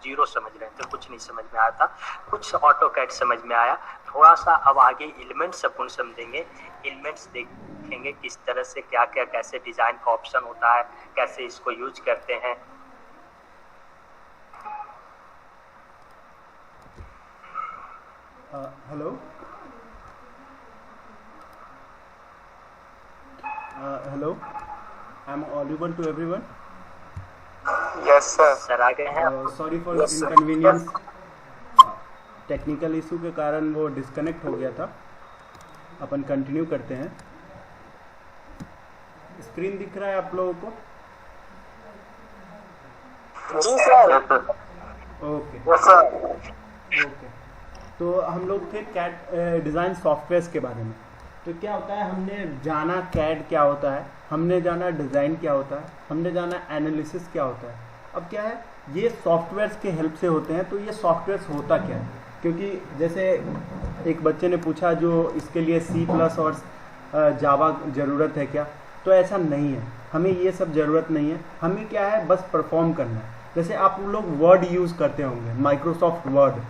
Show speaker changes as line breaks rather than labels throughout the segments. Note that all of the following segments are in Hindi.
जीरो समझ रहे थे, कुछ नहीं समझ में आया था, कुछ ऑटो कैड समझ में आया थोड़ा सा। अब आगे एलिमेंट्स अपन समझेंगे, एलिमेंट्स देखेंगे किस तरह से क्या क्या कैसे डिजाइन का ऑप्शन होता है, कैसे इसको यूज करते हैं।
Hello hello, I am audible to everyone?
Yes sir.
Sir आ गए हैं।
Sorry for inconvenience, technical issue के कारण वो डिस्कनेक्ट हो गया था। अपन कंटिन्यू करते हैं। स्क्रीन दिख रहा है आप लोगों को?
जी sir.
Okay
yes sir.
Okay, तो हम लोग थे कैड डिज़ाइन सॉफ्टवेयर्स के बारे में। तो क्या होता है, हमने जाना कैड क्या होता है, हमने जाना डिज़ाइन क्या होता है, हमने जाना एनालिसिस क्या होता है। अब क्या है, ये सॉफ्टवेयर्स के हेल्प से होते हैं। तो ये सॉफ्टवेयर्स होता क्या है, क्योंकि जैसे एक बच्चे ने पूछा जो इसके लिए C+ और जावा ज़रूरत है क्या, तो ऐसा नहीं है, हमें ये सब ज़रूरत नहीं है। हमें क्या है, बस परफॉर्म करना है। जैसे आप लोग वर्ड यूज़ करते होंगे, माइक्रोसॉफ्ट वर्ड,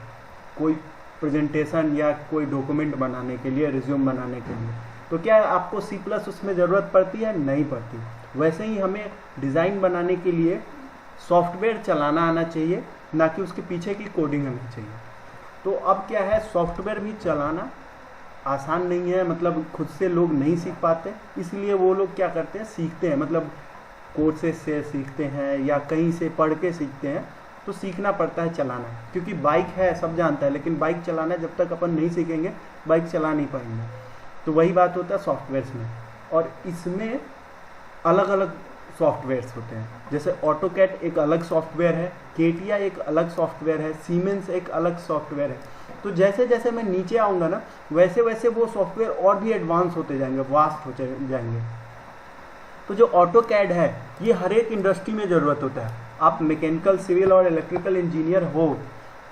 कोई प्रेजेंटेशन या कोई डॉक्यूमेंट बनाने के लिए, रिज्यूम बनाने के लिए, तो क्या आपको C+ उसमें ज़रूरत पड़ती है? नहीं पड़ती। वैसे ही हमें डिज़ाइन बनाने के लिए सॉफ्टवेयर चलाना आना चाहिए, ना कि उसके पीछे की कोडिंग आनी चाहिए। तो अब क्या है, सॉफ्टवेयर भी चलाना आसान नहीं है, मतलब खुद से लोग नहीं सीख पाते, इसलिए वो लोग क्या करते हैं, सीखते हैं, मतलब कोर्सेज से सीखते हैं या कहीं से पढ़ के सीखते हैं। तो सीखना पड़ता है चलाना, क्योंकि बाइक है सब जानता है, लेकिन बाइक चलाना जब तक अपन नहीं सीखेंगे बाइक चला नहीं पाएंगे। तो वही बात होता है सॉफ्टवेयर्स में, और इसमें अलग अलग सॉफ्टवेयर्स होते हैं। जैसे ऑटोकैड एक अलग सॉफ्टवेयर है, केटिया एक अलग सॉफ्टवेयर है, सीमेंस एक अलग सॉफ्टवेयर है। तो जैसे जैसे मैं नीचे आऊँगा ना, वैसे वैसे वो सॉफ्टवेयर और भी एडवांस होते जाएंगे, वास्ट होते जाएंगे। तो जो ऑटोकैड है ये हर एक इंडस्ट्री में ज़रूरत होता है। आप मैकेनिकल, सिविल और इलेक्ट्रिकल इंजीनियर हो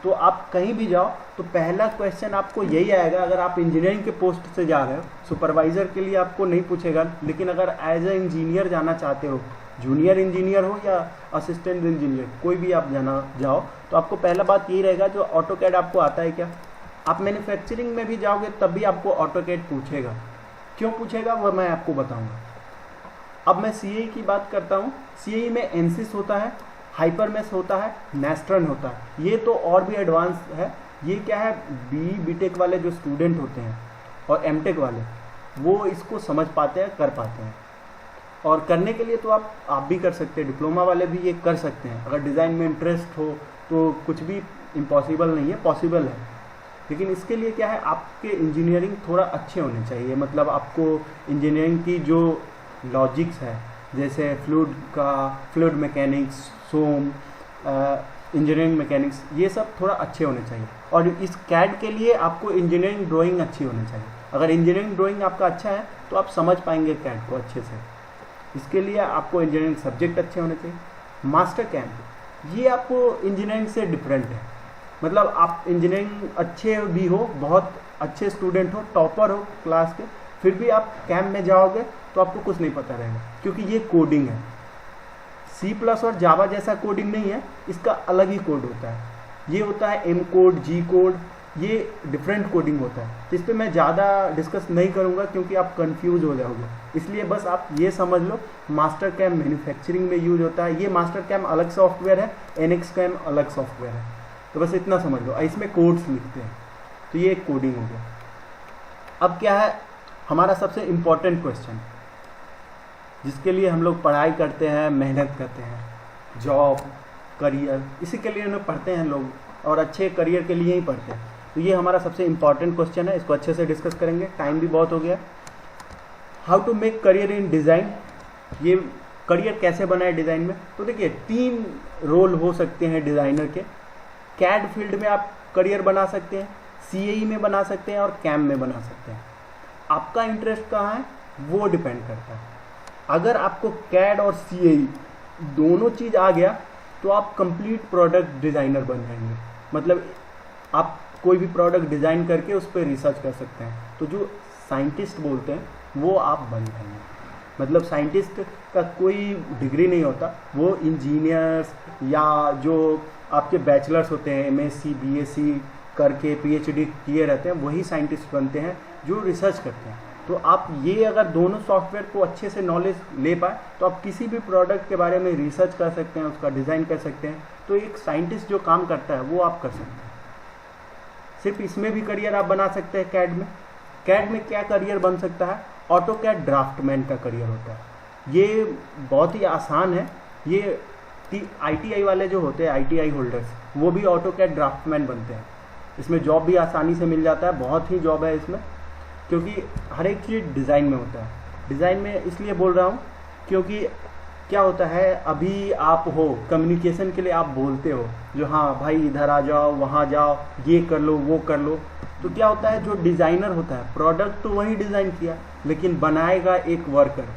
तो आप कहीं भी जाओ तो पहला क्वेश्चन आपको यही आएगा। अगर आप इंजीनियरिंग के पोस्ट से जा रहे हो, सुपरवाइज़र के लिए आपको नहीं पूछेगा, लेकिन अगर एज ए इंजीनियर जाना चाहते हो, जूनियर इंजीनियर हो या असिस्टेंट इंजीनियर, कोई भी आप जाओ, तो आपको पहला बात यही रहेगा, जो ऑटोकैड आपको आता है क्या। आप मैन्युफैक्चरिंग में भी जाओगे तब भी आपको ऑटोकैड पूछेगा। क्यों पूछेगा वह मैं आपको बताऊँगा। अब मैं CAE की बात करता हूँ। CAE में एनसिस होता है, हाइपरमेश होता है, नेस्ट्रन होता है। ये तो और भी एडवांस है। ये क्या है, BTech वाले जो स्टूडेंट होते हैं और MTech वाले, वो इसको समझ पाते हैं, कर पाते हैं। और करने के लिए तो आप भी कर सकते हैं, डिप्लोमा वाले भी ये कर सकते हैं। अगर डिज़ाइन में इंटरेस्ट हो तो कुछ भी इम्पॉसिबल नहीं है, पॉसिबल है। लेकिन इसके लिए क्या है, आपके इंजीनियरिंग थोड़ा अच्छे होने चाहिए। मतलब आपको इंजीनियरिंग की जो लॉजिक्स है, जैसे फ्लूइड मैकेनिक्स, सोम, इंजीनियरिंग मैकेनिक्स, ये सब थोड़ा अच्छे होने चाहिए। और इस कैड के लिए आपको इंजीनियरिंग ड्राइंग अच्छी होनी चाहिए। अगर इंजीनियरिंग ड्राइंग आपका अच्छा है तो आप समझ पाएंगे कैड को अच्छे से। इसके लिए आपको इंजीनियरिंग सब्जेक्ट अच्छे होने चाहिए। मास्टर कैड ये आपको इंजीनियरिंग से डिफरेंट है। मतलब आप इंजीनियरिंग अच्छे भी हो, बहुत अच्छे स्टूडेंट हो, टॉपर हो क्लास के, फिर भी आप कैम्प में जाओगे तो आपको कुछ नहीं पता रहेगा, क्योंकि ये कोडिंग है। C+ और जावा जैसा कोडिंग नहीं है, इसका अलग ही कोड होता है। ये होता है M कोड, G कोड, ये डिफरेंट कोडिंग होता है। तो इस पर मैं ज़्यादा डिस्कस नहीं करूँगा क्योंकि आप कंफ्यूज हो जाओगे। इसलिए बस आप ये समझ लो, मास्टर कैम मैन्युफैक्चरिंग में यूज होता है। ये मास्टर कैम अलग सॉफ्टवेयर है, NX कैम अलग सॉफ्टवेयर है। तो बस इतना समझ लो, इसमें कोड्स लिखते हैं। तो ये एक कोडिंग हो गया। अब क्या है हमारा सबसे इम्पोर्टेंट क्वेश्चन, जिसके लिए हम लोग पढ़ाई करते हैं, मेहनत करते हैं, जॉब, करियर, इसी के लिए उन्हें पढ़ते हैं लोग, और अच्छे करियर के लिए ही पढ़ते हैं। तो ये हमारा सबसे इम्पॉर्टेंट क्वेश्चन है, इसको अच्छे से डिस्कस करेंगे, टाइम भी बहुत हो गया। How to make career in design, ये करियर कैसे बनाए डिज़ाइन में। तो देखिए 3 रोल हो सकते हैं डिज़ाइनर के। कैड फील्ड में आप करियर बना सकते हैं, CAE में बना सकते हैं, और कैम में बना सकते हैं। आपका इंटरेस्ट कहाँ है वो डिपेंड करता है। अगर आपको कैड और CAE दोनों चीज़ आ गया तो आप कंप्लीट प्रोडक्ट डिज़ाइनर बन जाएंगे। मतलब आप कोई भी प्रोडक्ट डिज़ाइन करके उस पर रिसर्च कर सकते हैं। तो जो साइंटिस्ट बोलते हैं वो आप बन जाएंगे। मतलब साइंटिस्ट का कोई डिग्री नहीं होता, वो इंजीनियर्स या जो आपके बैचलर्स होते हैं, MSc BSc करके PhD किए रहते हैं, वही साइंटिस्ट बनते हैं जो रिसर्च करते हैं। तो आप ये अगर दोनों सॉफ्टवेयर को अच्छे से नॉलेज ले पाए तो आप किसी भी प्रोडक्ट के बारे में रिसर्च कर सकते हैं, उसका डिज़ाइन कर सकते हैं। तो एक साइंटिस्ट जो काम करता है वो आप कर सकते हैं। सिर्फ इसमें भी करियर आप बना सकते हैं। कैड में क्या करियर बन सकता है? ऑटोकैड ड्राफ्टमैन का करियर होता है। ये बहुत ही आसान है। ये ITI वाले जो होते हैं, ITI होल्डर्स, वो भी ऑटोकैड ड्राफ्टमैन बनते हैं। इसमें जॉब भी आसानी से मिल जाता है, बहुत ही जॉब है इसमें, क्योंकि हर एक चीज़ डिज़ाइन में होता है। डिज़ाइन में इसलिए बोल रहा हूँ क्योंकि क्या होता है, अभी आप हो कम्युनिकेशन के लिए आप बोलते हो जो हाँ भाई इधर आ जाओ, वहाँ जाओ, ये कर लो, वो कर लो। तो क्या होता है, जो डिज़ाइनर होता है, प्रोडक्ट तो वही डिज़ाइन किया, लेकिन बनाएगा एक वर्कर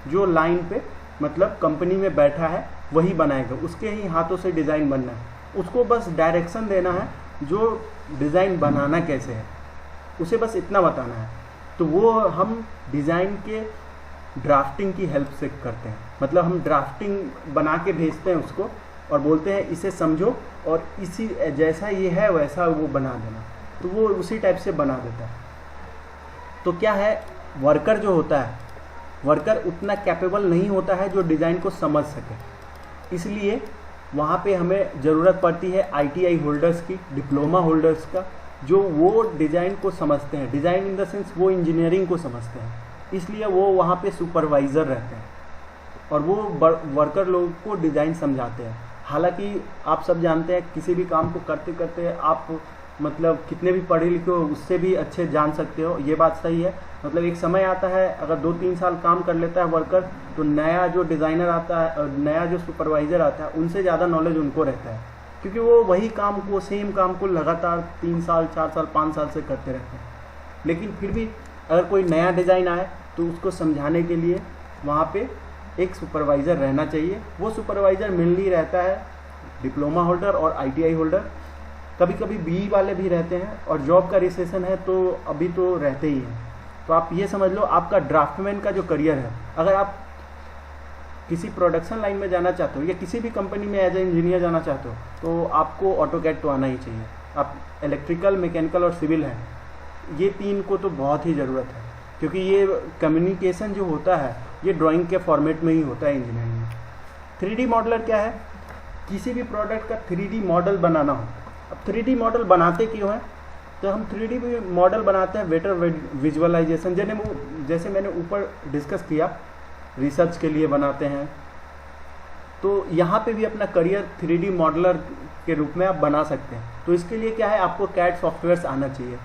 जो लाइन पे मतलब कंपनी में बैठा है, वही बनाएगा। उसके ही हाथों से डिज़ाइन बनना है, उसको बस डायरेक्शन देना है जो डिज़ाइन बनाना कैसे है, उसे बस इतना बताना है। तो वो हम डिज़ाइन के ड्राफ्टिंग की हेल्प से करते हैं। मतलब हम ड्राफ्टिंग बना के भेजते हैं उसको और बोलते हैं इसे समझो और इसी जैसा ये है वैसा वो बना देना। तो वो उसी टाइप से बना देता है। तो क्या है, वर्कर जो होता है, वर्कर उतना कैपेबल नहीं होता है जो डिज़ाइन को समझ सके। इसलिए वहाँ पे हमें ज़रूरत पड़ती है ITI होल्डर्स की, डिप्लोमा होल्डर्स का, जो वो डिज़ाइन को समझते हैं। डिज़ाइन इन द सेंस वो इंजीनियरिंग को समझते हैं, इसलिए वो वहाँ पे सुपरवाइज़र रहते हैं और वो वर्कर लोगों को डिज़ाइन समझाते हैं। हालांकि आप सब जानते हैं किसी भी काम को करते करते आप मतलब कितने भी पढ़े लिखे हो उससे भी अच्छे जान सकते हो, ये बात सही है। मतलब एक समय आता है, अगर 2-3 साल काम कर लेता है वर्कर, तो नया जो डिज़ाइनर आता है और नया जो सुपरवाइज़र आता है, उनसे ज़्यादा नॉलेज उनको रहता है, क्योंकि वो वही काम को, सेम काम को लगातार 3 साल 4 साल 5 साल से करते रहते हैं। लेकिन फिर भी अगर कोई नया डिज़ाइन आए तो उसको समझाने के लिए वहाँ पे एक सुपरवाइज़र रहना चाहिए। वो सुपरवाइज़र मेनली रहता है डिप्लोमा होल्डर और ITI होल्डर, कभी कभी BE वाले भी रहते हैं, और जॉब का रिसेशन है तो अभी तो रहते ही हैं। तो आप ये समझ लो, आपका ड्राफ्टमैन का जो करियर है, अगर आप किसी प्रोडक्शन लाइन में जाना चाहते हो या किसी भी कंपनी में एज ए इंजीनियर जाना चाहते हो, तो आपको ऑटोकैड तो आना ही चाहिए। आप इलेक्ट्रिकल, मैकेनिकल और सिविल हैं, ये 3 को तो बहुत ही ज़रूरत है, क्योंकि ये कम्युनिकेशन जो होता है ये ड्राइंग के फॉर्मेट में ही होता है इंजीनियरिंग में। 3D मॉडलर क्या है? किसी भी प्रोडक्ट का 3D मॉडल बनाना हो। अब 3D मॉडल बनाते क्यों हैं? तो हम 3D मॉडल बनाते हैं बेटर विजुअलाइजेशन, जैसे मैंने ऊपर डिस्कस किया, रिसर्च के लिए बनाते हैं। तो यहाँ पे भी अपना करियर 3D मॉडलर के रूप में आप बना सकते हैं। तो इसके लिए क्या है, आपको CAD सॉफ्टवेयर्स आना चाहिए,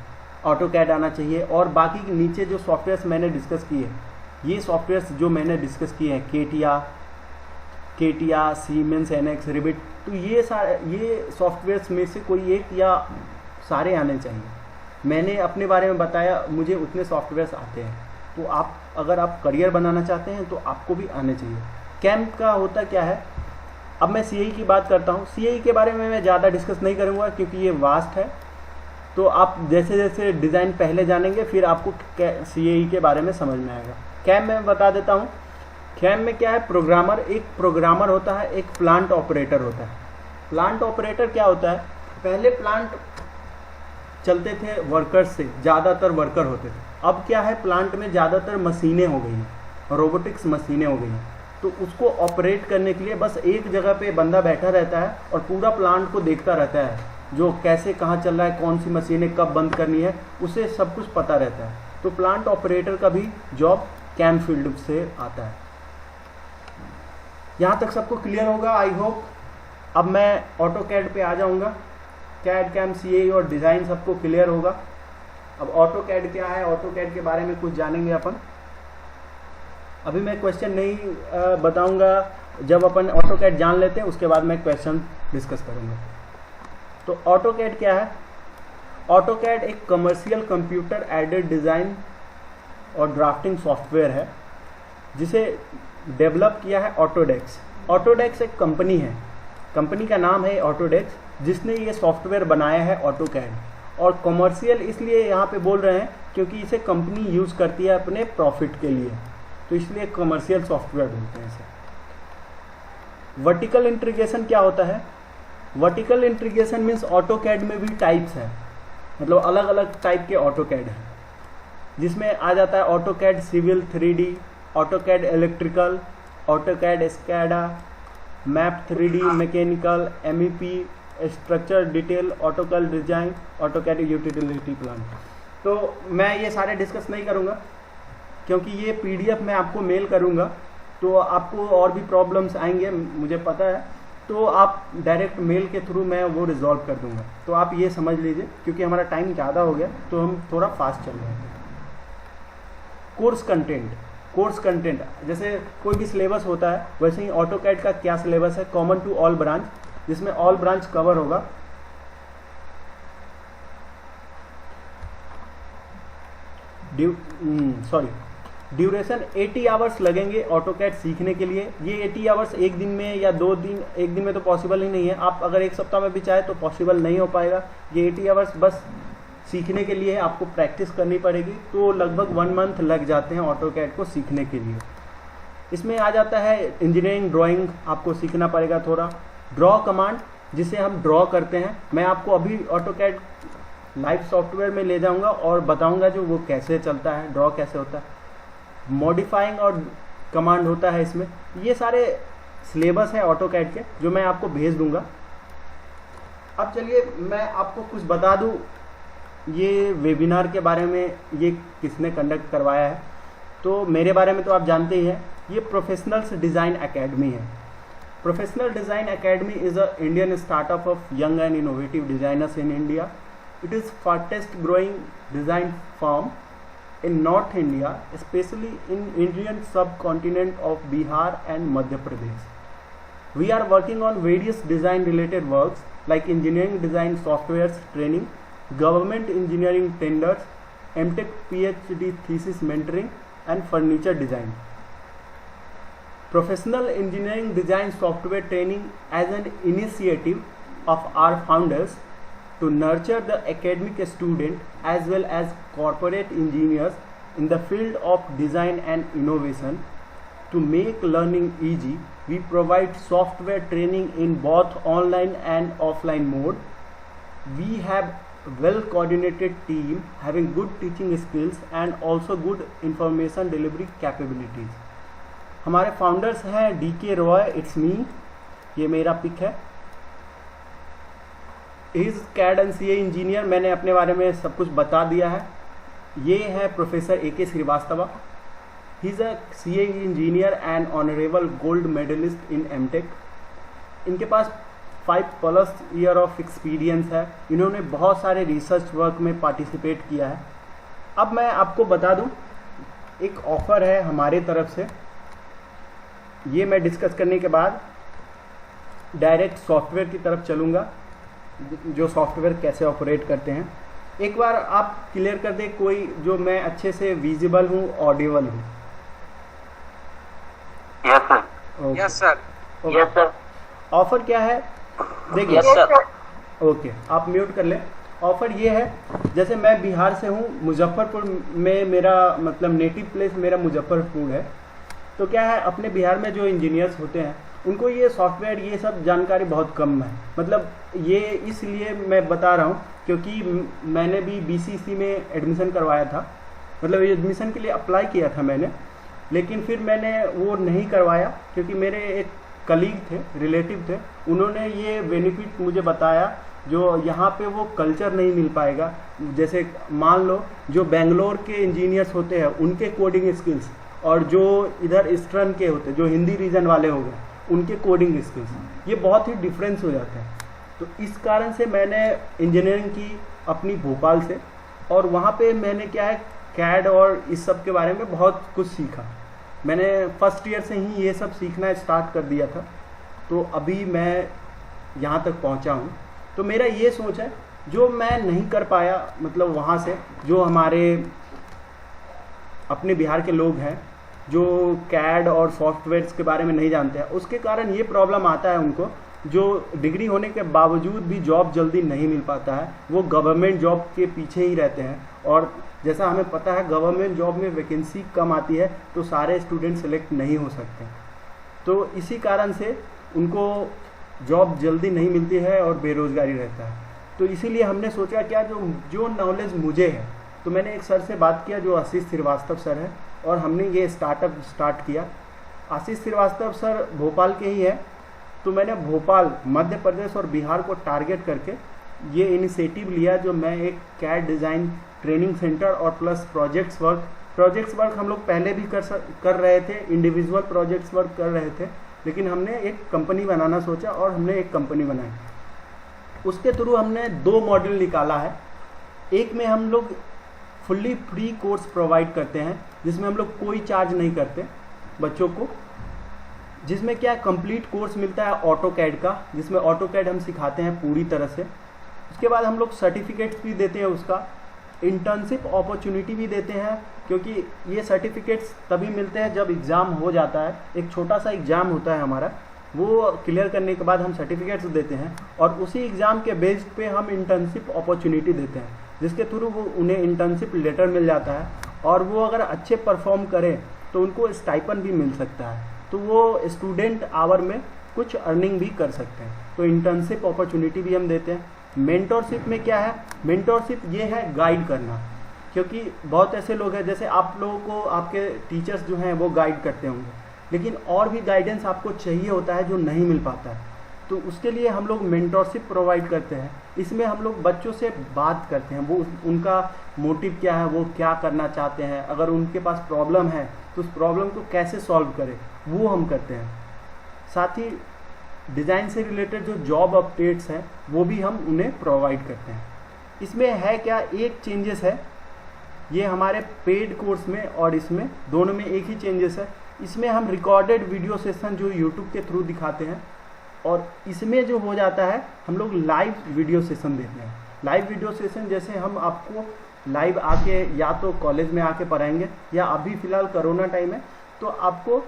ऑटोकैड आना चाहिए, और बाकी नीचे जो सॉफ्टवेयर्स मैंने डिस्कस किए, ये सॉफ्टवेयर्स जो मैंने डिस्कस किए हैं, केटिया, सीमेंस, NX, रिबिट, तो ये सॉफ्टवेयर्स में से कोई एक या सारे आने चाहिए। मैंने अपने बारे में बताया, मुझे उतने सॉफ्टवेयर्स आते हैं। तो आप अगर आप करियर बनाना चाहते हैं तो आपको भी आने चाहिए। कैम्प का होता क्या है, अब मैं CAE की बात करता हूँ। CAE के बारे में मैं ज़्यादा डिस्कस नहीं करूँगा क्योंकि ये वास्ट है। तो आप जैसे जैसे डिज़ाइन पहले जानेंगे फिर आपको CAE के बारे में समझ में आएगा। कैम्प में बता देता हूँ। कैम्प में क्या है, प्रोग्रामर, एक प्रोग्रामर होता है, एक प्लांट ऑपरेटर होता है। प्लांट ऑपरेटर क्या होता है, पहले प्लांट चलते थे वर्कर्स से, ज़्यादातर वर्कर होते थे। अब क्या है, प्लांट में ज़्यादातर मशीनें हो गई हैं, रोबोटिक्स मशीनें हो गई हैं। तो उसको ऑपरेट करने के लिए बस एक जगह पे बंदा बैठा रहता है और पूरा प्लांट को देखता रहता है, जो कैसे कहाँ चल रहा है, कौन सी मशीनें कब बंद करनी है, उसे सब कुछ पता रहता है। तो प्लांट ऑपरेटर का भी जॉब कैम फील्ड से आता है। यहाँ तक सबको क्लियर होगा, आई होप। अब मैं ऑटोकैड पे आ जाऊँगा। कैड, कैम, CAE और डिज़ाइन सबको क्लियर होगा। अब ऑटोकैड क्या है, ऑटोकैड के बारे में कुछ जानेंगे अपन। अभी मैं क्वेश्चन नहीं बताऊंगा, जब अपन ऑटोकैड जान लेते हैं उसके बाद मैं क्वेश्चन डिस्कस करूंगा। तो ऑटोकैड क्या है? ऑटोकैड एक कमर्शियल कंप्यूटर एडेड डिज़ाइन और ड्राफ्टिंग सॉफ्टवेयर है जिसे डेवलप किया है ऑटोडेस्क। ऑटोडेस्क एक कंपनी है, कंपनी का नाम है ऑटोडेस्क, जिसने ये सॉफ्टवेयर बनाया है ऑटोकैड। और कमर्शियल इसलिए यहाँ पे बोल रहे हैं क्योंकि इसे कंपनी यूज़ करती है अपने प्रॉफिट के लिए, तो इसलिए कमर्शियल सॉफ्टवेयर बोलते हैं इसे। वर्टिकल इंटीग्रेशन क्या होता है? Vertical integration means auto CAD में भी टाइप्स हैं, मतलब अलग अलग टाइप के ऑटो कैड हैं, जिसमें आ जाता है auto CAD civil 3D, auto CAD electrical, auto CAD SCADA, map 3D mechanical, MEP structure detail, auto CAD design, auto CAD utility plan. तो मैं ये सारे डिस्कस नहीं करूँगा क्योंकि ये PDF मैं आपको मेल करूँगा, तो आपको और भी प्रॉब्लम्स आएंगे मुझे पता है, तो आप डायरेक्ट मेल के थ्रू मैं वो रिजॉल्व कर दूँगा। तो आप ये समझ लीजिए क्योंकि हमारा टाइम ज़्यादा हो गया तो हम थोड़ा फास्ट चल रहे हैं। कोर्स कंटेंट जैसे कोई भी सिलेबस होता है वैसे ही ऑटोकैड का क्या सिलेबस है, कॉमन टू ऑल ब्रांच, जिसमें ऑल ब्रांच कवर होगा। ड्यूरेशन 80 आवर्स लगेंगे ऑटोकैड सीखने के लिए। ये 80 आवर्स एक दिन में या 2 दिन, एक दिन में तो पॉसिबल ही नहीं है, आप अगर एक सप्ताह में भी चाहे तो पॉसिबल नहीं हो पाएगा। ये 80 आवर्स बस सीखने के लिए आपको प्रैक्टिस करनी पड़ेगी, तो लगभग 1 मंथ लग जाते हैं ऑटोकैड को सीखने के लिए। इसमें आ जाता है इंजीनियरिंग ड्राइंग, आपको सीखना पड़ेगा थोड़ा। ड्रॉ कमांड जिसे हम ड्रॉ करते हैं, मैं आपको अभी ऑटोकैड लाइव सॉफ्टवेयर में ले जाऊंगा और बताऊंगा जो वो कैसे चलता है, ड्रॉ कैसे होता है। मॉडिफाइंग और कमांड होता है इसमें। ये सारे सिलेबस है ऑटोकैड के जो मैं आपको भेज दूंगा। अब चलिए मैं आपको कुछ बता दूं ये वेबिनार के बारे में, ये किसने कंडक्ट करवाया है। तो मेरे बारे में तो आप जानते ही हैं, ये प्रोफेशनल्स डिज़ाइन एकेडमी है। Professional design academy is a Indian startup of young and innovative designers in India. It is fastest growing design firm in North India, especially in Indian subcontinent of Bihar and Madhya Pradesh. We are working on various design related works like engineering design softwares training, government engineering tenders, MTech PhD thesis mentoring and furniture design. Professional engineering design software training as an initiative of our founders to nurture the academic student as well as corporate engineers in the field of design and innovation. To make learning easy, we provide software training in both online and offline mode. We have well coordinated team having good teaching skills and also good information delivery capabilities. हमारे फाउंडर्स हैं DK Roy, इट्स मी, ये मेरा पिक है। Is CAD and CA engineer, मैंने अपने बारे में सब कुछ बता दिया है। ये है professor AK Srivastava, he is a CA engineer and honourable gold medallist in MTech। इनके पास 5+ ईयर ऑफ एक्सपीरियंस है, इन्होंने बहुत सारे रिसर्च वर्क में पार्टिसिपेट किया है। अब मैं आपको बता दूं, एक ऑफ़र है हमारे तरफ से, ये मैं डिस्कस करने के बाद डायरेक्ट सॉफ्टवेयर की तरफ चलूँगा, जो सॉफ्टवेयर कैसे ऑपरेट करते हैं। एक बार आप क्लियर कर दें कोई, जो मैं अच्छे से विजिबल हूँ, ऑडिबल हूँ।
Yes sir.
Yes sir.
Yes sir.
Offer क्या है देखिए।
Yes sir.
ओके, आप म्यूट कर लें। ऑफर ये है, जैसे मैं बिहार से हूँ, मुजफ्फरपुर में मेरा मतलब नेटिव प्लेस मेरा मुजफ्फरपुर है। तो क्या है, अपने बिहार में जो इंजीनियर्स होते हैं उनको ये सॉफ्टवेयर ये सब जानकारी बहुत कम है। मतलब ये इसलिए मैं बता रहा हूँ क्योंकि मैंने भी BCC में एडमिशन करवाया था, मतलब एडमिशन के लिए अप्लाई किया था मैंने, लेकिन फिर मैंने वो नहीं करवाया क्योंकि मेरे एक कलीग थे, रिलेटिव थे, उन्होंने ये बेनिफिट मुझे बताया जो यहाँ पे वो कल्चर नहीं मिल पाएगा। जैसे मान लो जो बेंगलोर के इंजीनियर्स होते हैं उनके कोडिंग स्किल्स और जो इधर ईस्टर्न के होते हैं, जो हिंदी रीजन वाले हो गए, उनके कोडिंग स्किल्स, ये बहुत ही डिफरेंस हो जाते हैं। तो इस कारण से मैंने इंजीनियरिंग की अपनी भोपाल से, और वहाँ पे मैंने क्या है कैड और इस सब के बारे में बहुत कुछ सीखा। मैंने फर्स्ट ईयर से ही ये सब सीखना स्टार्ट कर दिया था, तो अभी मैं यहाँ तक पहुँचा हूँ। तो मेरा ये सोच है जो मैं नहीं कर पाया, मतलब वहाँ से जो हमारे अपने बिहार के लोग हैं जो कैड और सॉफ्टवेयर्स के बारे में नहीं जानते हैं, उसके कारण ये प्रॉब्लम आता है उनको, जो डिग्री होने के बावजूद भी जॉब जल्दी नहीं मिल पाता है, वो गवर्नमेंट जॉब के पीछे ही रहते हैं। और जैसा हमें पता है गवर्नमेंट जॉब में वैकेंसी कम आती है तो सारे स्टूडेंट सेलेक्ट नहीं हो सकते। तो इसी कारण से उनको जॉब जल्दी नहीं मिलती है और बेरोज़गारी रहता है। तो इसीलिए हमने सोचा क्या जो नॉलेज मुझे है, तो मैंने एक सर से बात किया जो आशीष श्रीवास्तव सर है, और हमने ये स्टार्टअप स्टार्ट किया। आशीष श्रीवास्तव सर भोपाल के ही है, तो मैंने भोपाल, मध्य प्रदेश और बिहार को टारगेट करके ये इनिशिएटिव लिया, जो मैं एक कैड डिज़ाइन ट्रेनिंग सेंटर और प्लस प्रोजेक्ट्स वर्क हम लोग पहले भी कर रहे थे, इंडिविजुअल प्रोजेक्ट्स वर्क कर रहे थे, लेकिन हमने एक कंपनी बनाना सोचा और हमने एक कंपनी बनाई। उसके थ्रू हमने 2 मॉड्यूल निकाला है। एक में हम लोग फुल्ली फ्री कोर्स प्रोवाइड करते हैं, जिसमें हम लोग कोई चार्ज नहीं करते बच्चों को, जिसमें क्या कंप्लीट कोर्स मिलता है ऑटो कैड का, जिसमें ऑटो कैड हम सिखाते हैं पूरी तरह से। उसके बाद हम लोग सर्टिफिकेट्स भी देते हैं, उसका इंटर्नशिप अपॉर्चुनिटी भी देते हैं, क्योंकि ये सर्टिफिकेट्स तभी मिलते हैं जब एग्ज़ाम हो जाता है। एक छोटा सा एग्ज़ाम होता है हमारा, वो क्लियर करने के बाद हम सर्टिफिकेट्स देते हैं, और उसी एग्ज़ाम के बेस पे हम इंटर्नशिप अपॉर्चुनिटी देते हैं, जिसके थ्रू वो उन्हें इंटर्नशिप लेटर मिल जाता है, और वो अगर अच्छे परफॉर्म करें तो उनको स्टाइपेंड भी मिल सकता है, तो वो स्टूडेंट आवर में कुछ अर्निंग भी कर सकते हैं। तो इंटर्नशिप अपॉर्चुनिटी भी हम देते हैं। मेंटोरशिप में क्या है, मेंटोरशिप ये है गाइड करना, क्योंकि बहुत ऐसे लोग हैं, जैसे आप लोगों को आपके टीचर्स जो हैं वो गाइड करते होंगे, लेकिन और भी गाइडेंस आपको चाहिए होता है जो नहीं मिल पाता है, तो उसके लिए हम लोग मेंटोरशिप प्रोवाइड करते हैं। इसमें हम लोग बच्चों से बात करते हैं, वो उनका मोटिव क्या है, वो क्या करना चाहते हैं, अगर उनके पास प्रॉब्लम है तो उस प्रॉब्लम को कैसे सॉल्व करें, वो हम करते हैं। साथ ही डिज़ाइन से रिलेटेड जो जॉब अपडेट्स हैं वो भी हम उन्हें प्रोवाइड करते हैं। इसमें है क्या, एक चेंजेस है ये हमारे पेड कोर्स में और इसमें, दोनों में एक ही चेंजेस है। इसमें हम रिकॉर्डेड वीडियो सेशन जो यूट्यूब के थ्रू दिखाते हैं, और इसमें जो हो जाता है हम लोग लाइव वीडियो सेशन देते हैं। लाइव वीडियो सेशन जैसे हम आपको लाइव आके या तो कॉलेज में आके पढ़ाएंगे, या अभी फ़िलहाल कोरोना टाइम है तो आपको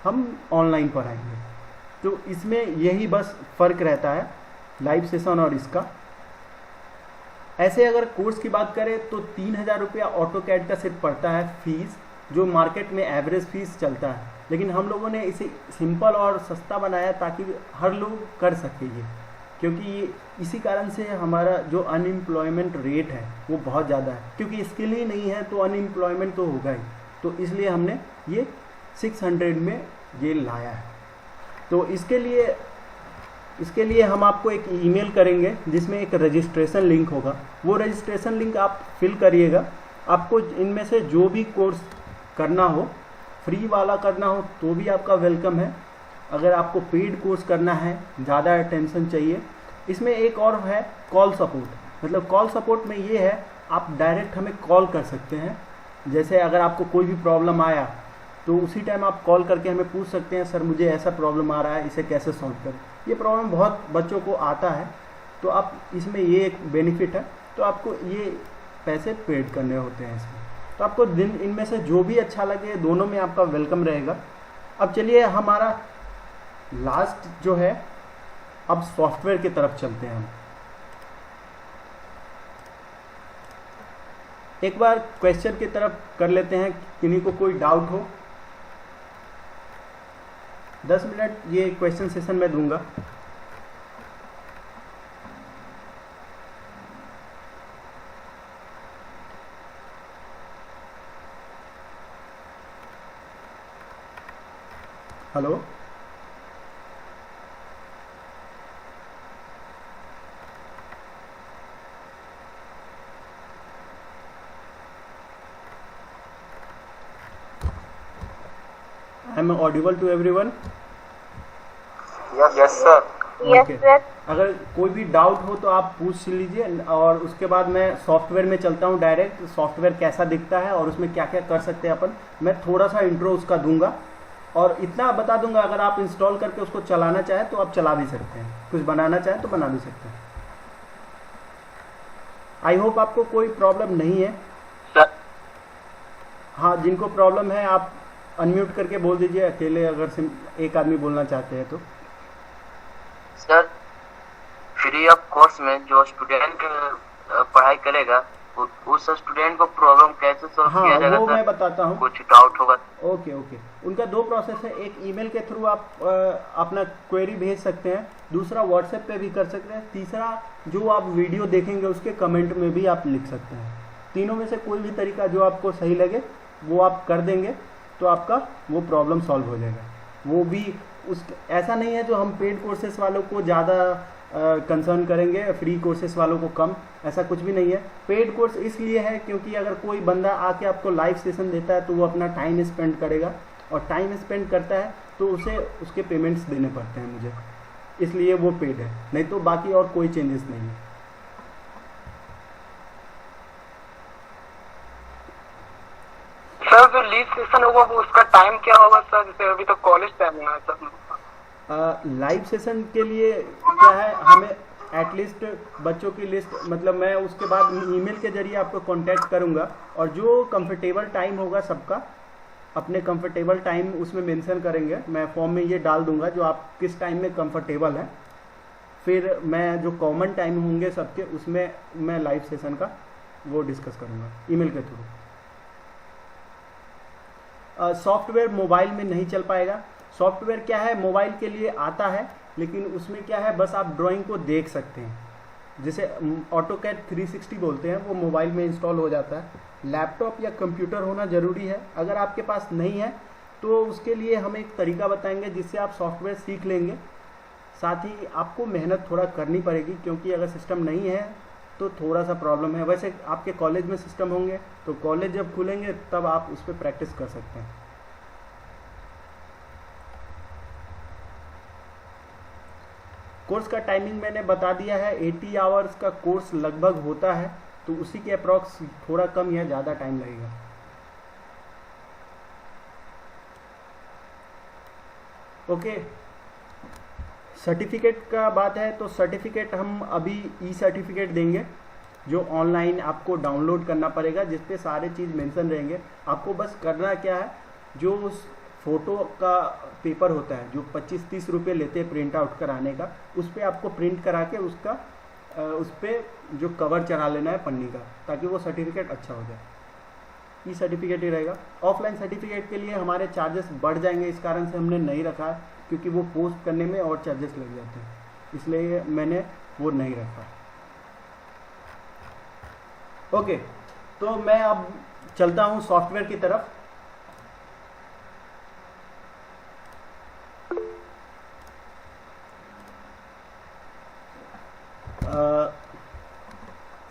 हम ऑनलाइन पढ़ाएंगे। तो इसमें यही बस फ़र्क रहता है लाइव सेशन और इसका। ऐसे अगर कोर्स की बात करें तो 3000 रुपया ऑटो कैड का सिर्फ पड़ता है फीस, जो मार्केट में एवरेज फीस चलता है, लेकिन हम लोगों ने इसे सिंपल और सस्ता बनाया ताकि हर लोग कर सके ये, क्योंकि इसी कारण से हमारा जो अनएम्प्लॉयमेंट रेट है वो बहुत ज़्यादा है, क्योंकि स्किल ही नहीं है तो अनएम्प्लॉयमेंट तो होगा ही। तो इसलिए हमने ये 600 में ये लाया है। तो इसके लिए हम आपको एक ईमेल करेंगे जिसमें एक रजिस्ट्रेशन लिंक होगा, वो रजिस्ट्रेशन लिंक आप फिल करिएगा। आपको इनमें से जो भी कोर्स करना हो, फ्री वाला करना हो तो भी आपका वेलकम है। अगर आपको पेड कोर्स करना है, ज़्यादा अटेंशन चाहिए, इसमें एक और है कॉल सपोर्ट। मतलब कॉल सपोर्ट में ये है आप डायरेक्ट हमें कॉल कर सकते हैं। जैसे अगर आपको कोई भी प्रॉब्लम आया तो उसी टाइम आप कॉल करके हमें पूछ सकते हैं, सर मुझे ऐसा प्रॉब्लम आ रहा है, इसे कैसे सॉल्व करें। ये प्रॉब्लम बहुत बच्चों को आता है, तो आप इसमें ये एक बेनिफिट है, तो आपको ये पैसे पेड करने होते हैं इसमें। तो आपको इनमें से जो भी अच्छा लगे, दोनों में आपका वेलकम रहेगा। अब चलिए हमारा लास्ट जो है, अब सॉफ्टवेयर की तरफ चलते हैं हम। एक बार क्वेश्चन की तरफ कर लेते हैं, किन्हीं को कोई डाउट हो। 10 मिनट ये क्वेश्चन सेशन में दूंगा। Hello, I am audible to everyone?
Yes, sir.
Okay. अगर कोई भी डाउट हो तो आप पूछ लीजिए, और उसके बाद मैं सॉफ्टवेयर में चलता हूँ डायरेक्ट। सॉफ्टवेयर कैसा दिखता है और उसमें क्या क्या कर सकते हैं अपन, मैं थोड़ा सा इंट्रो उसका दूंगा, और इतना बता दूंगा अगर आप इंस्टॉल करके उसको चलाना चाहें तो आप चला भी सकते हैं, कुछ बनाना चाहें तो बना भी सकते हैं। आई होप आपको कोई प्रॉब्लम नहीं है।
सर,
हाँ, जिनको प्रॉब्लम है आप अनम्यूट करके बोल दीजिए, अकेले अगर एक आदमी बोलना चाहते हैं तो।
सर फ्री ऑफ कोर्स में जो स्टूडेंट पढ़ाई करेगा उस स्टूडेंट को प्रॉब्लम कैसे सॉल्व
हाँ
किया जाएगा
वो
सर?
मैं बताता हूँ।
कुछ डाउट होगा?
ओके ओके, उनका दो प्रोसेस है। एक ईमेल के थ्रू आप अपना क्वेरी भेज सकते हैं, दूसरा व्हाट्सएप पे भी कर सकते हैं, तीसरा जो आप वीडियो देखेंगे उसके कमेंट में भी आप लिख सकते हैं। तीनों में से कोई भी तरीका जो आपको सही लगे वो आप कर देंगे तो आपका वो प्रॉब्लम सॉल्व हो जाएगा। वो भी उस ऐसा नहीं है जो हम पेड कोर्सेस वालों को ज़्यादा कंसर्न करेंगे, फ्री कोर्सेस वालों को कम, ऐसा कुछ भी नहीं है। पेड कोर्स इसलिए है क्योंकि अगर कोई बंदा आके आपको लाइव सेशन देता है तो वो अपना टाइम स्पेंड करेगा, और टाइम स्पेंड करता है तो उसे उसके पेमेंट्स देने पड़ते हैं मुझे, इसलिए वो पेड है, नहीं तो बाकी और कोई चेंजेस नहीं है।
सर जो लीव सेशन होगा वो उसका टाइम क्या होगा सर? जैसे अभी तो कॉलेज टाइम है सर।
लाइव सेशन के लिए क्या है, हमें एटलीस्ट बच्चों की लिस्ट, मतलब मैं उसके बाद ईमेल के जरिए आपको कांटेक्ट करूंगा, और जो कंफर्टेबल टाइम होगा सबका अपने कंफर्टेबल टाइम उसमें मेंशन करेंगे। मैं फॉर्म में ये डाल दूंगा जो आप किस टाइम में कंफर्टेबल हैं, फिर मैं जो कॉमन टाइम होंगे सबके उसमें मैं लाइव सेशन का वो डिस्कस करूंगा ईमेल के थ्रू। सॉफ्टवेयर मोबाइल में नहीं चल पाएगा। सॉफ्टवेयर क्या है, मोबाइल के लिए आता है, लेकिन उसमें क्या है बस आप ड्राइंग को देख सकते हैं। जैसे ऑटोकैड 360 बोलते हैं, वो मोबाइल में इंस्टॉल हो जाता है। लैपटॉप या कंप्यूटर होना ज़रूरी है। अगर आपके पास नहीं है तो उसके लिए हम एक तरीका बताएंगे जिससे आप सॉफ्टवेयर सीख लेंगे। साथ ही आपको मेहनत थोड़ा करनी पड़ेगी, क्योंकि अगर सिस्टम नहीं है तो थोड़ा सा प्रॉब्लम है। वैसे आपके कॉलेज में सिस्टम होंगे तो कॉलेज जब खुलेंगे तब आप उस पर प्रैक्टिस कर सकते हैं। कोर्स का टाइमिंग मैंने बता दिया है, 80 आवर्स का कोर्स लगभग होता है, तो उसी के अप्रॉक्स थोड़ा कम या ज़्यादा टाइम लगेगा। ओके, सर्टिफिकेट का बात है तो सर्टिफिकेट हम अभी ई सर्टिफिकेट देंगे जो ऑनलाइन आपको डाउनलोड करना पड़ेगा, जिस पे सारे चीज़ मेंशन रहेंगे। आपको बस करना क्या है, जो उस फोटो का पेपर होता है जो 25-30 रुपये लेते हैं प्रिंट आउट कराने का, उस पर आपको प्रिंट करा के उसका उस पर जो कवर चढ़ा लेना है पन्नी का, ताकि वो सर्टिफिकेट अच्छा हो जाए। ई सर्टिफिकेट ही रहेगा। ऑफलाइन सर्टिफिकेट के लिए हमारे चार्जेस बढ़ जाएंगे, इस कारण से हमने नहीं रखा है, क्योंकि वो पोस्ट करने में और चार्जेस लग जाते हैं, इसलिए मैंने वो नहीं रखा। ओके, तो मैं अब चलता हूँ सॉफ्टवेयर की तरफ।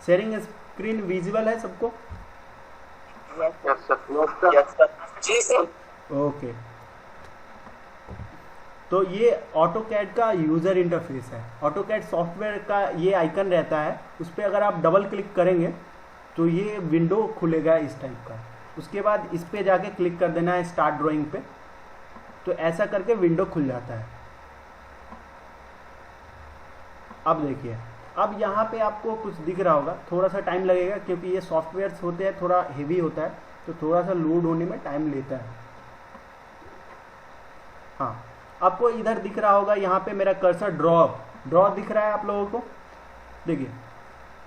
शेयरिंग स्क्रीन विजिबल है सबको?
Yes sir. जी सर।
ओके, तो ये ऑटोकैड का यूज़र इंटरफेस है। ऑटोकैड सॉफ्टवेयर का ये आइकन रहता है, उस पर अगर आप डबल क्लिक करेंगे तो ये विंडो खुलेगा इस टाइप का। उसके बाद इस पे जाके क्लिक कर देना है स्टार्ट ड्राइंग पे, तो ऐसा करके विंडो खुल जाता है। अब देखिए, अब यहाँ पे आपको कुछ दिख रहा होगा, थोड़ा सा टाइम लगेगा क्योंकि ये सॉफ्टवेयर्स होते हैं, थोड़ा हेवी होता है, तो थोड़ा सा लोड होने में टाइम लेता है। हाँ, आपको इधर दिख रहा होगा, यहाँ पे मेरा कर्सर ड्रॉ दिख रहा है आप लोगों को। देखिए,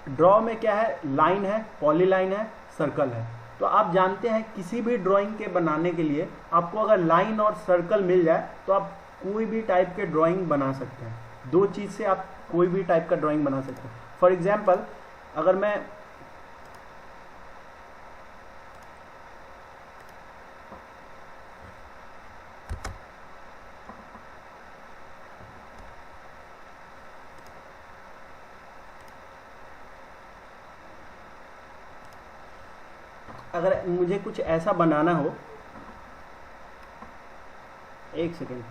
ड्रॉ में क्या है, लाइन है, पॉलीलाइन है, सर्कल है। तो आप जानते हैं किसी भी ड्राइंग के बनाने के लिए आपको अगर लाइन और सर्कल मिल जाए तो आप कोई भी टाइप के ड्राइंग बना सकते हैं। दो चीज़ से आप कोई भी टाइप का ड्राइंग बना सकते हैं। फॉर एग्जाम्पल, अगर मैं अगर मुझे कुछ ऐसा बनाना हो, एक सेकेंड,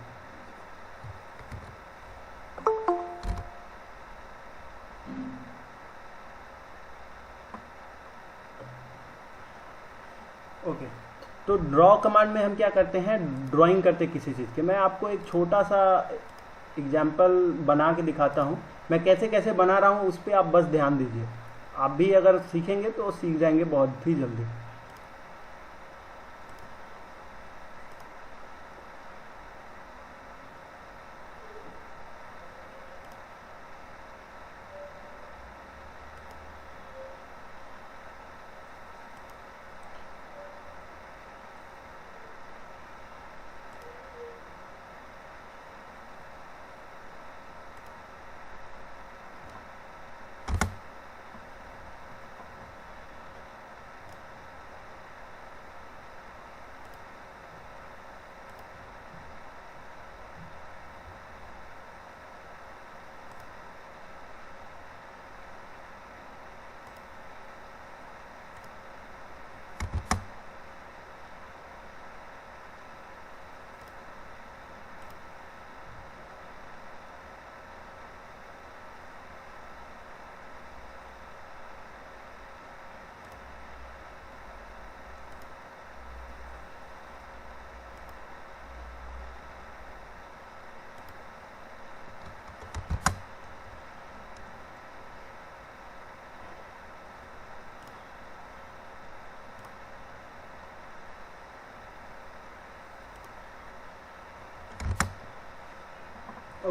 ओके, तो ड्रॉ कमांड में हम क्या करते हैं, ड्राइंग करते किसी चीज़ के। मैं आपको एक छोटा सा एग्जाम्पल बना के दिखाता हूँ। मैं कैसे कैसे बना रहा हूँ उस पर आप बस ध्यान दीजिए। आप भी अगर सीखेंगे तो सीख जाएंगे बहुत ही जल्दी।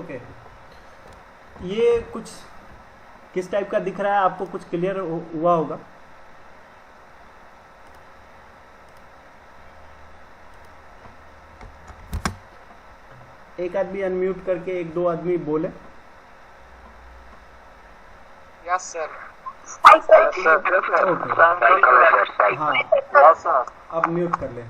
ओके, ये कुछ किस टाइप का दिख रहा है आपको, कुछ क्लियर हुआ होगा? एक आदमी अनम्यूट करके एक दो आदमी बोले।
Yes sir.
हाँ, अब म्यूट कर ले।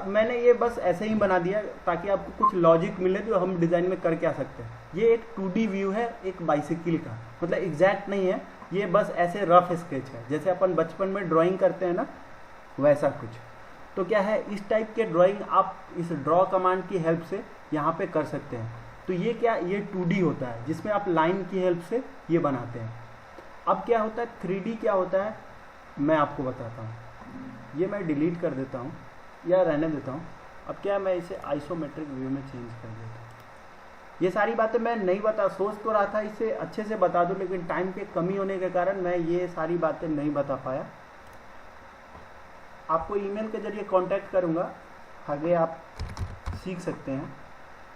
मैंने ये बस ऐसे ही बना दिया ताकि आपको कुछ लॉजिक मिले जो हम डिज़ाइन में कर क्या सकते हैं। ये एक 2D व्यू है एक बाइसिकल का, मतलब एग्जैक्ट नहीं है, ये बस ऐसे रफ स्केच है, जैसे अपन बचपन में ड्राइंग करते हैं ना, वैसा कुछ। तो क्या है, इस टाइप के ड्राइंग आप इस ड्रॉ कमांड की हेल्प से यहाँ पे कर सकते हैं। तो ये क्या, ये 2D होता है जिसमें आप लाइन की हेल्प से ये बनाते हैं। अब क्या होता है 3D क्या होता है, मैं आपको बताता हूँ। ये मैं डिलीट कर देता हूँ या रहने देता हूँ। अब क्या, मैं इसे आइसोमेट्रिक व्यू में चेंज कर देता हूँ। ये सारी बातें मैं नहीं सोच तो रहा था इसे अच्छे से बता दूं, लेकिन टाइम की कमी होने के कारण मैं ये सारी बातें नहीं बता पाया। आपको ईमेल के जरिए कांटेक्ट करूँगा, आगे आप सीख सकते हैं,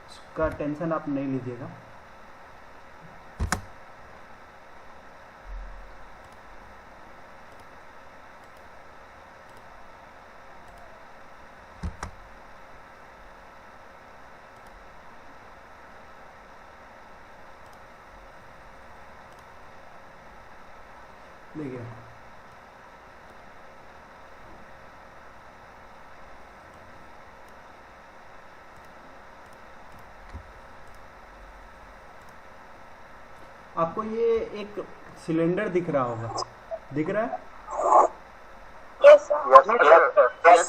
उसका टेंशन आप नहीं लीजिएगा। देखिए आपको ये एक सिलेंडर दिख रहा होगा, दिख रहा है?
Yes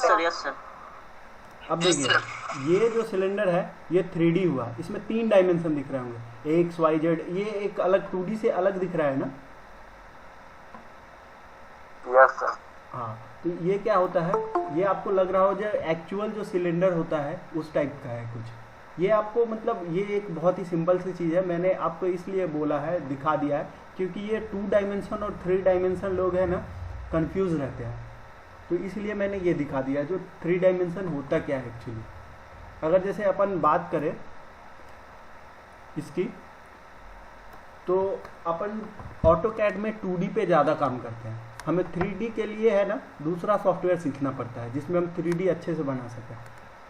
sir.
Yes sir.
अब देखिए ये जो सिलेंडर है ये 3D हुआ, इसमें 3 डायमेंशन दिख रहे होंगे, एक्स वाई जेड। ये एक अलग 2D से अलग दिख रहा है ना?
Yes sir.
हाँ, तो ये क्या होता है, ये आपको लग रहा हो जो एक्चुअल जो सिलेंडर होता है उस टाइप का है कुछ। ये आपको मतलब ये एक बहुत ही सिंपल सी चीज़ है, मैंने आपको इसलिए बोला है, दिखा दिया है, क्योंकि ये 2 डायमेंशन और 3 डायमेंशन लोग हैं ना कंफ्यूज रहते हैं, तो इसलिए मैंने ये दिखा दिया जो 3 डायमेंशन होता क्या है एक्चुअली। अगर जैसे अपन बात करें इसकी, तो अपन ऑटोकैड में 2D पे ज़्यादा काम करते हैं, हमें 3D के लिए है ना दूसरा सॉफ्टवेयर सीखना पड़ता है जिसमें हम 3D अच्छे से बना सकें।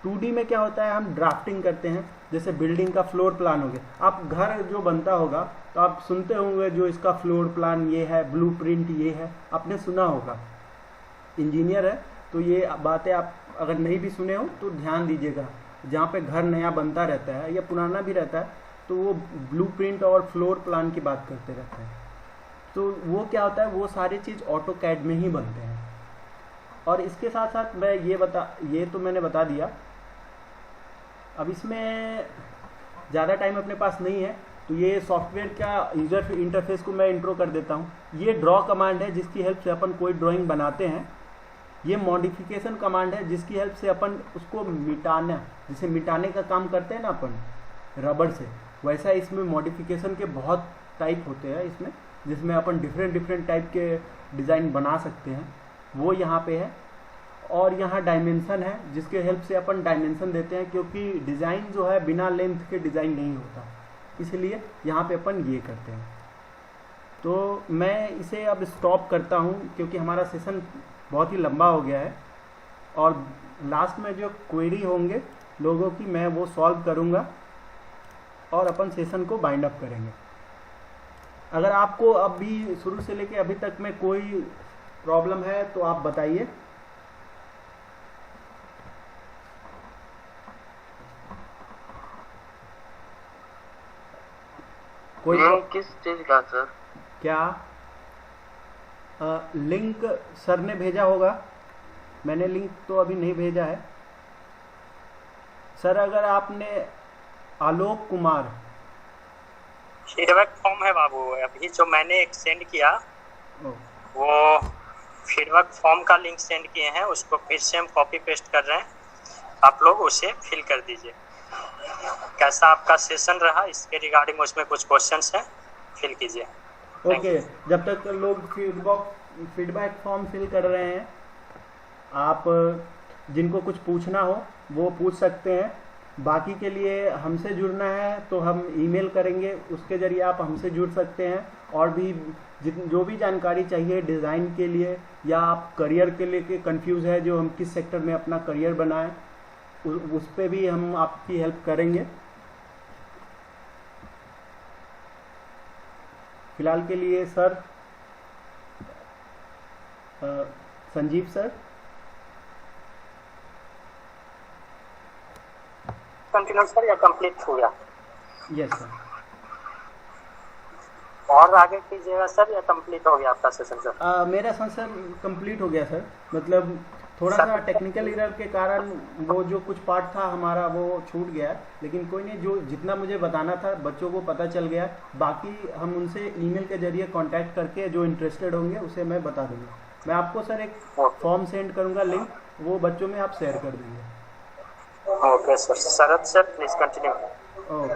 2D में क्या होता है, हम ड्राफ्टिंग करते हैं, जैसे बिल्डिंग का फ्लोर प्लान हो गया। आप घर जो बनता होगा तो आप सुनते होंगे जो इसका फ्लोर प्लान ये है, ब्लूप्रिंट ये है, आपने सुना होगा। इंजीनियर है तो ये बातें आप अगर नहीं भी सुने हो तो ध्यान दीजिएगा। जहाँ पे घर नया बनता रहता है या पुराना भी रहता है तो वो ब्लूप्रिंट और फ्लोर प्लान की बात करते रहते हैं। तो वो क्या होता है, वो सारी चीज़ ऑटोकैड में ही बनते हैं। और इसके साथ साथ मैं ये तो मैंने बता दिया। अब इसमें ज़्यादा टाइम अपने पास नहीं है, तो ये सॉफ्टवेयर का यूजर इंटरफेस को मैं इंट्रो कर देता हूँ। ये ड्रॉ कमांड है जिसकी हेल्प से अपन कोई ड्राइंग बनाते हैं। ये मॉडिफिकेशन कमांड है जिसकी हेल्प से अपन उसको मिटाना, जैसे मिटाने का काम करते हैं ना अपन रबड़ से, वैसा इसमें मॉडिफिकेशन के बहुत टाइप होते हैं इसमें, जिसमें अपन डिफरेंट टाइप के डिज़ाइन बना सकते हैं, वो यहाँ पे है। और यहाँ डायमेंशन है जिसके हेल्प से अपन डायमेंशन देते हैं, क्योंकि डिज़ाइन जो है बिना लेंथ के डिज़ाइन नहीं होता, इसलिए यहाँ पे अपन ये करते हैं। तो मैं इसे अब स्टॉप करता हूँ क्योंकि हमारा सेशन बहुत ही लंबा हो गया है, और लास्ट में जो क्वेरी होंगे लोगों की मैं वो सॉल्व करूँगा और अपन सेशन को बाइंड अप करेंगे। अगर आपको अभी शुरू से लेके अभी तक में कोई प्रॉब्लम है तो आप बताइए। कोई
किस चीज का सर?
क्या लिंक सर ने भेजा होगा, मैंने लिंक तो अभी नहीं भेजा है सर। अगर आपने आलोक कुमार
फीडबैक फॉर्म है बाबू, अभी जो मैंने एक सेंड किया वो फीडबैक फॉर्म का लिंक सेंड किए हैं, उसको फिर से हम कॉपी पेस्ट कर रहे हैं, आप लोग उसे फिल कर दीजिए। कैसा आपका सेशन रहा इसके रिगार्डिंग उसमें कुछ क्वेश्चंस हैं, फिल कीजिए।
ओके, जब तक लोग फीडबैक फॉर्म फिल कर रहे हैं, आप जिनको कुछ पूछना हो वो पूछ सकते हैं। बाकी के लिए हमसे जुड़ना है तो हम ईमेल करेंगे, उसके ज़रिए आप हमसे जुड़ सकते हैं। और भी जो भी जानकारी चाहिए डिज़ाइन के लिए या आप करियर के लिए कंफ्यूज है, जो हम किस सेक्टर में अपना करियर बनाएं, उस पे भी हम आपकी हेल्प करेंगे। फिलहाल के लिए sir Sanjeev sir.
Continue sir या कंप्लीट हो गया?
Yes sir.
और आगे कीजिएगा सर या कंप्लीट हो गया आपका सेशन सर?
मेरा सेशन कंप्लीट हो गया सर, मतलब थोड़ा सा टेक्निकल एरर के कारण वो जो कुछ पार्ट था हमारा वो छूट गया, लेकिन कोई नहीं, जो जितना मुझे बताना था बच्चों को पता चल गया। बाकी हम उनसे ईमेल के जरिए कांटेक्ट करके जो इंटरेस्टेड होंगे उसे मैं बता दूंगा। मैं आपको सर एक फॉर्म सेंड करूंगा लिंक, वो बच्चों में आप शेयर कर देंगे।
Okay sir. Sharad sir please continue.
Okay.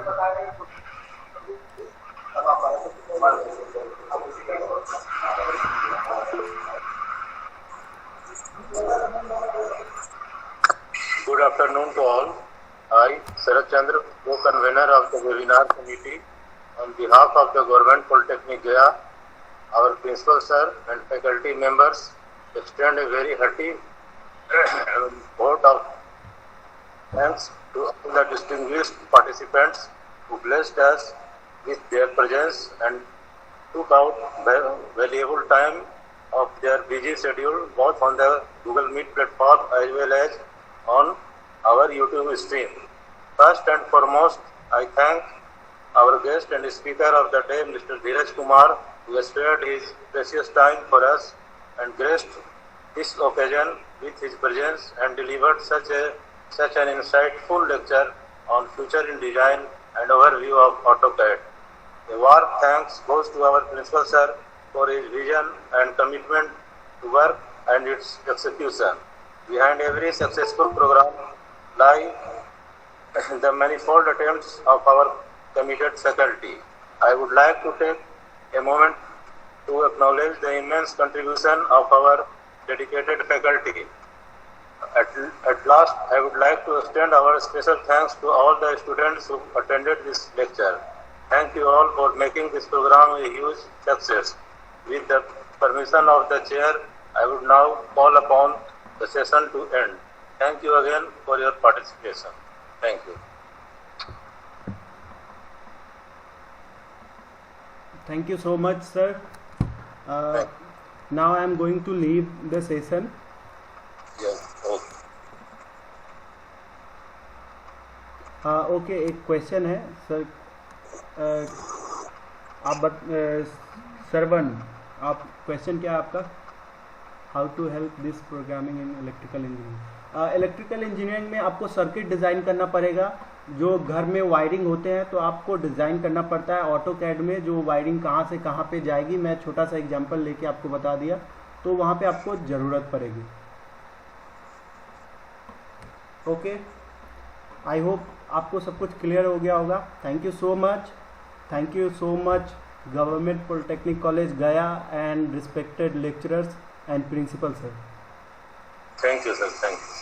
Good afternoon to all. I, Sharad Chandra, co-convener of the webinar committee, on behalf of the Government Polytechnic Gaya, our principal sir and faculty members, extend a very hearty vote of thanks to all the distinguished participants who blessed us with their presence and took out valuable time of their busy schedule both on the Google Meet platform as well as on our YouTube stream. First and foremost, I thank our guest and speaker of the day, Mr. Dheeraj Kumar, who has spared his precious time for us and graced this occasion with his presence and delivered such an insightful lecture on future in design and overview of AutoCAD. A warm thanks goes to our principal sir for his vision and commitment to work and its execution. Behind every successful program lie the manifold attempts of our committed faculty. I would like to take a moment to acknowledge the immense contribution of our dedicated faculty. At last, I would like to extend our special thanks to all the students who attended this lecture. Thank you all for making this program a huge success. With the permission of the chair, I would now call upon the session to end. Thank you again for your participation. Thank you.
Thank you so much, sir. Now I am going to leave the session.
Yes. Okay.
Okay, एक क्वेश्चन है सर। सरवन, आप क्वेश्चन क्या है आपका? How to help this programming in electrical engineering. Electrical engineering में आपको सर्किट डिज़ाइन करना पड़ेगा। जो घर में वायरिंग होते हैं तो आपको डिज़ाइन करना पड़ता है ऑटो कैड में, जो वायरिंग कहाँ से कहाँ पे जाएगी। मैं छोटा सा एग्जांपल लेके आपको बता दिया, तो वहाँ पे आपको ज़रूरत पड़ेगी। ओके, आई होप आपको सब कुछ क्लियर हो गया होगा। Thank you so much government polytechnic college Gaya and respected lecturers and principal sir.
Thank you, sir. Thank you.